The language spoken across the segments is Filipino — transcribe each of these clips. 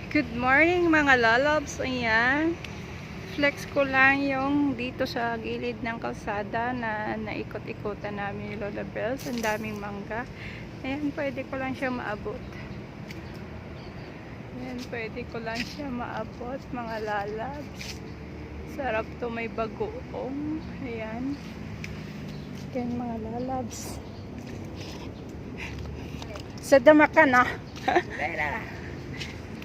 Good morning mga lalabs. Ayan. Flex ko lang yung dito sa gilid ng kalsada na naikot-ikotan namin yung Lola Bells. Ang daming mangga. Ayan, pwede ko lang siya maabot. Ayan, pwede ko lang siya maabot mga lalabs. Sarap to, may bagoong. Ayan. Ayan mga lalabs. Sa damakan ah.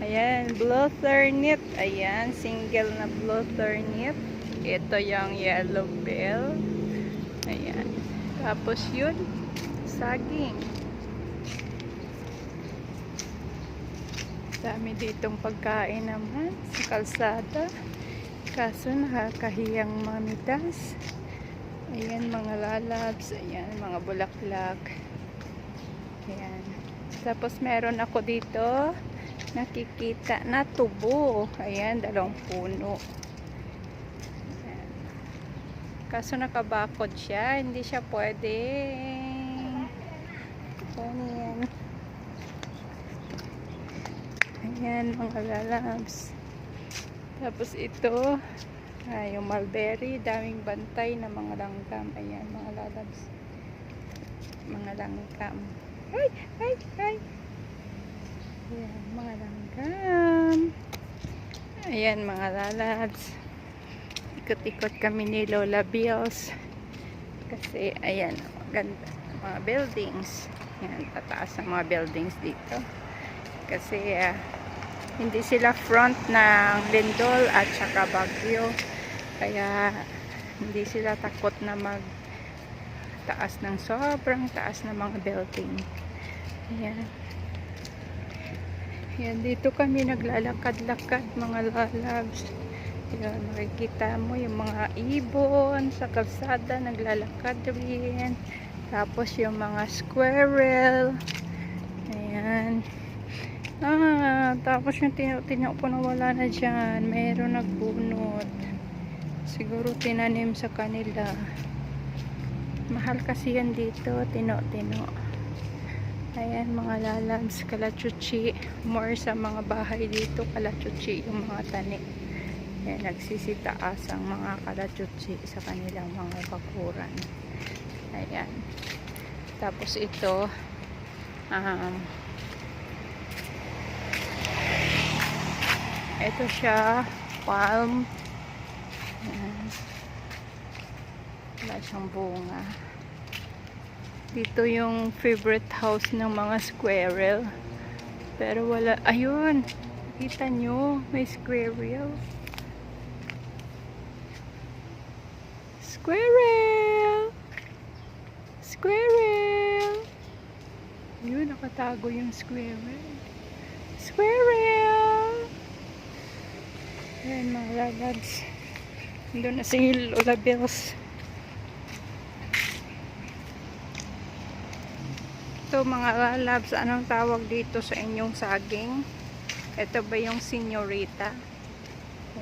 Ayan, blue turnip. Ayan, single na blue turnip. Ito yung yellow bell. Ayan. Tapos yun, saging. Dami ditong pagkain naman sa kalsada. Kaso nakakahiyang mamitas. Ayan, mga lalabs. Ayan, mga bulaklak. Ayan. Tapos meron ako dito nakikita na tubo. Ayan, dalawang puno. Ayan. Kaso nakabakod siya, hindi siya pwede. Ayan. Ayan mga lalabs. Tapos ito yung mulberry, daming bantay na mga langgam. Ayan mga lalabs, mga langgam. Ay, ay, ay. Ayan, mga langgam. Ayan, mga lalabs. Ikot-ikot kami ni Lola Bills. Kasi, ayan, ganda. Mga buildings. Ayan, tataas ang mga buildings dito. Kasi, hindi sila front ng lindol at saka bagyo. Kaya, hindi sila takot na magtaas ng sobrang taas na mga building. Ayan. Yan, dito kami naglalakad-lakad mga lalabs. Yan, makikita mo yung mga ibon sa kalsada, naglalakad rin. Tapos yung mga squirrel. Ayan. Tapos yung tinaw ko na wala na dyan. Mayroon nagbunot. Siguro tinanim sa kanila. Mahal kasi yan dito, tino-tino. Ayan mga lalabs, kalachuchi. More sa mga bahay dito, kalachuchi yung mga tanim. Ayan, nagsisitaas ang mga kalachuchi sa kanilang mga bakuran. Ayan. Tapos ito, ito siya, palm. Ayan. Wala siyang bunga. Dito yung favorite house ng mga squirrel. Pero wala. Ayun. Kita nyo. May squirrel. Squirrel! Squirrel! Ayun. Nakatago yung squirrel. Squirrel! Ayan mga lalabs. Doon na si Lola Bills. Ito mga lalabs, anong tawag dito sa inyong saging? Ito ba yung senyorita?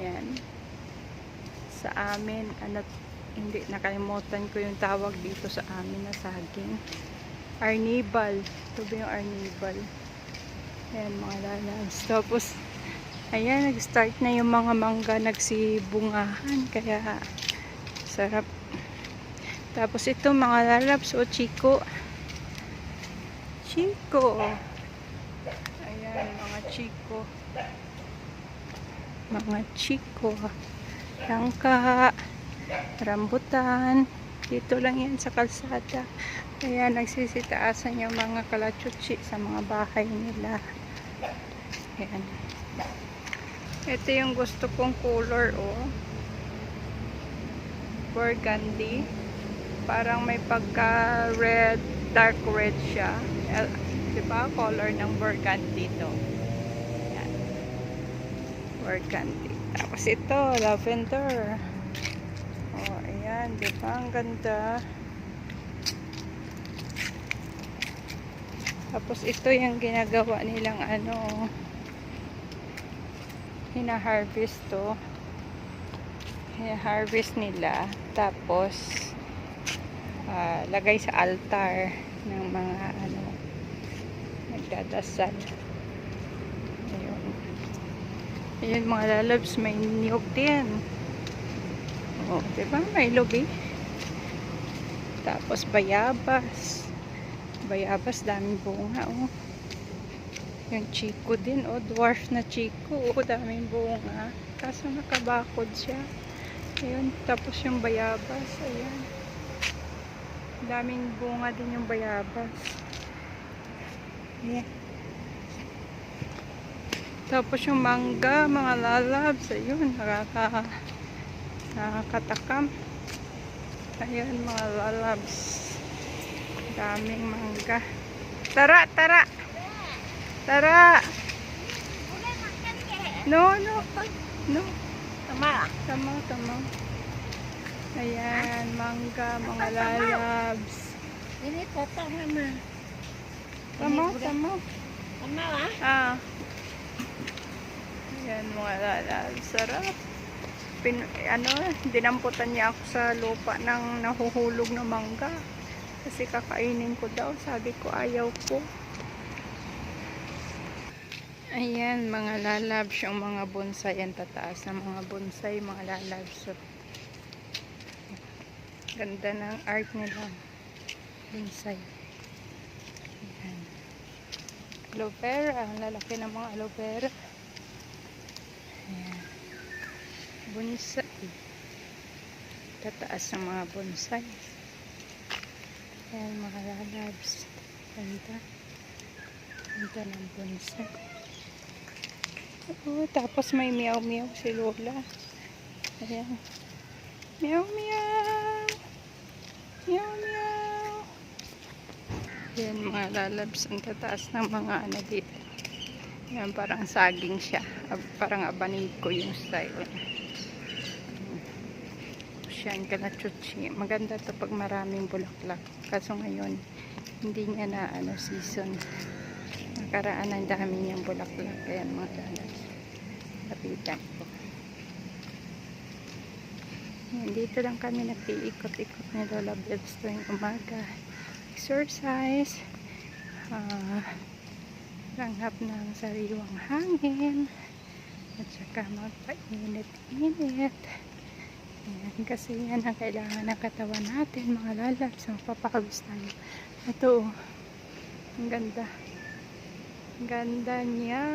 Ayan. Sa amin, hindi, nakalimutan ko yung tawag dito sa amin na saging. Arnibal. Ito ba yung arnibal? Ayan mga lalabs. Tapos, ayan, nag-start na yung mga mangga nagsibungahan. Kaya, sarap. Tapos ito mga lalabs, o chiko. Chico. Ayan, mga chico. Mga chico. Langka. Rambutan. Dito lang yan sa kalsada. Kaya nagsisitaasan yung mga kalachuchi sa mga bahay nila. Ayan. Ito yung gusto kong color, oh. Burgundy. Parang may pagka-red, dark red siya. Diba? Color ng burgundy to. Ayan. Burgundy. Tapos ito, lavender. Oh, ayan. Diba? Ang ganda. Tapos ito yung ginagawa nilang hina-harvest to. Hina-harvest nila. Tapos lagay sa altar ng mga nagdadasal. Ayun. Ayan mga lalabs, may niyog din. Oh, diba? May lubi. Tapos bayabas. Bayabas, daming bunga, oh. Yung chico din, oh. Dwarf na chico, oh. Daming bunga. Kaso nakabakod siya. Ayun, tapos yung bayabas, ayan. Daming bunga din yung bayabas. Ayan. Tapos yung mangga, mga lalabs, ayun, nakakatakam. Ayan, mga lalabs. Daming mangga. Tara, tara! Tara! No, no, no. Tama. Tama. Ayan, mangga, mga lalabs. Ini potong mama. Tama. Tama ah. Ah. Ayan, mga lalabs. Sarap. Dinamputan niya ako sa lupa ng nahuhulog na mangga. Kasi kakainin ko daw. Sabi ko, ayaw ko. Ayan, mga lalabs. Yung mga bonsai. Yan, tataas na mga bonsai, mga lalabs. So, ganda ng art nila. Bonsai. Ayan. Aloe vera. Ang lalaki ng mga aloe vera. Ayan. Bonsai. Tataas ng mga bonsai. Ayan, mga lalabs. Ganda. Ganda ng bonsai. Oh, tapos may meow si Lola. Ayan. Meow. Ayan, mga lalabs. Ang tataas ng mga ano dito. Ayan, parang saging siya. Parang abanigo yung style. Siyan kalachuchi. Maganda to pag maraming bulaklak. Kaso ngayon, hindi niya na season. Nakaraan ang dami niyang bulaklak. Ayan, mga lalabs. Lapitan ko. Ayan, dito lang kami nag-iikot-ikot ni Lola Bells tuwing umaga. Exercise. Langhap ng sariwang hangin. At saka magpainit-init. Ayan, kasi yan ang kailangan ng katawan natin, mga lalabs. Mapapawis tayo. Ito, ang ganda. Ganda niya.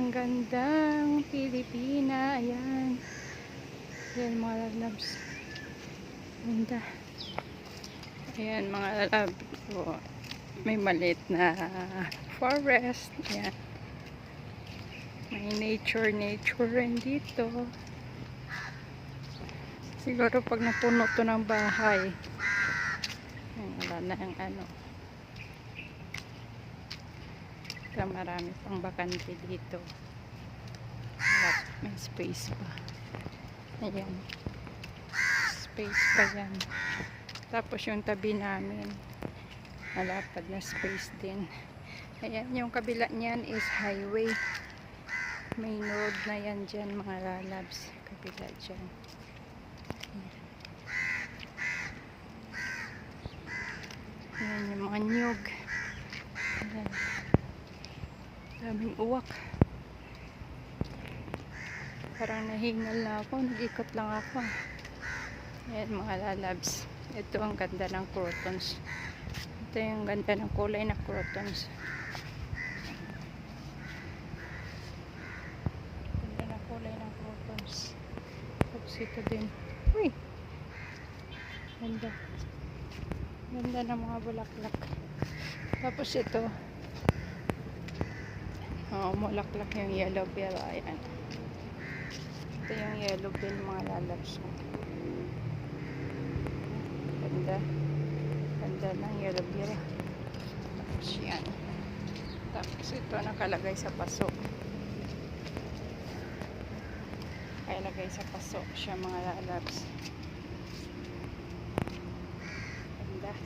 Ang gandang Pilipina. Ayan. Ayan, mga lalabs. Ganda. Ayan, mga lalabs. Oh, may maliit na forest. Ayan. May nature rin dito. Siguro pag napuno to ng bahay. Ayan, wala na ang ano. Marami pang bakante dito. May space pa. Ayan. Space pa yan. Tapos yung tabi namin, malapad na space din. Ayan, yung kabila niyan is highway. Main road na yan dyan, mga lalabs. Kabila dyan. Ayan yung mga nyug. Ayan. Daming uwak. Parang nahingal na ako. Nag-ikot lang ako. Ayan, mga lalabs. Ito ang ganda ng crotons. Ito yung ganda ng kulay na crotons. Ganda ng kulay ng crotons. Tapos ito din. Uy! Ganda. Ganda ng mga bulaklak. Tapos ito. Oh, mulaklak yung yellow bell. Ayan. Ito yung yellow bell, mga lalabs. Ganda. Ganda ng yellow bell. Tapos yan. Tapos ito nakalagay sa paso. Nakalagay sa paso siya, mga lalabs. Ganda.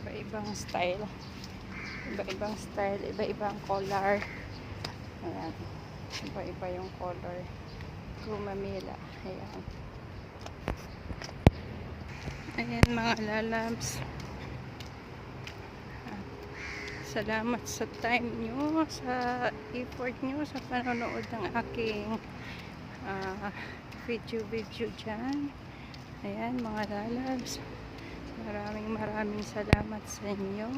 Iba-ibang style. Iba-ibang style. Iba-ibang color. Ayan. Iba-iba yung color. Gumamila. Ayan. Ayan, mga lalabs. Salamat sa time nyo, sa effort nyo, sa panonood ng aking video dyan. Ayan mga lalabs, maraming salamat sa inyo.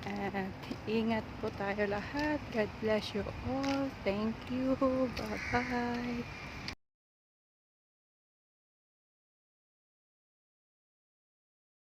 At ingat po tayo lahat. God bless you all. Thank you. Bye bye.